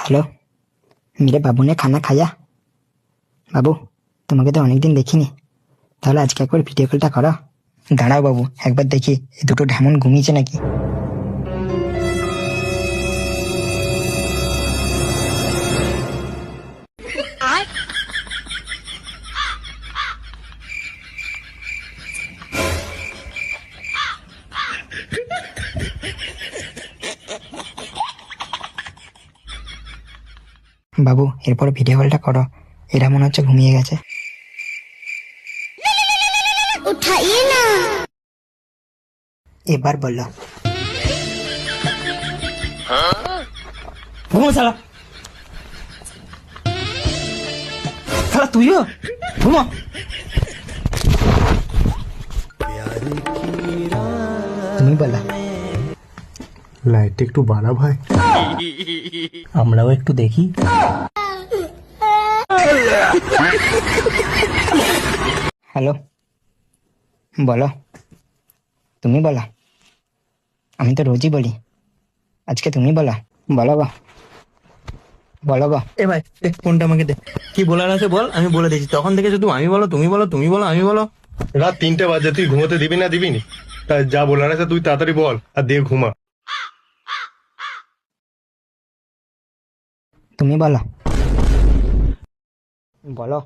Hello, मेरे बाबू ने खाना खाया? বাবু, তোমাকে তো অনেকদিন দেখিনি, তাহলে আজকে একবার ভিডিও কলটা করো। দাঁড়াও বাবু, একবার দেখি এই দুটো ঢেমন ঘুমিয়েছে নাকি। বাবু, এরপর ভিডিও কলটা করো, এরা মনে হচ্ছে ঘুমিয়ে গেছে। उठाइए ना। এবার বললো। ঘুমো শালা, শালা তুইও ঘুমো। তুমি বলো। লাইটটা একটু বাড়া ভাই। আমরাও একটু দেখি। হ্যালো, বলো। তুমি বলো, আমি তো রোজই বলি, আজকে তুমি বলো। বলো গো, বলো গো। এ ভাই ফোনটা আমাকে দে, কি বলার আছে বল, আমি বলে দিচ্ছি। তখন থেকে শুধু আমি বলো তুমি বলো তুমি বলো আমি বলো। রাত 3টে বাজে, তুই ঘুমোতে দিবি না দিবি নি? তা যা বলার আছে তুই তাড়াতাড়ি বল আর দিয়ে ঘুমা। তুমি বলো, বলো।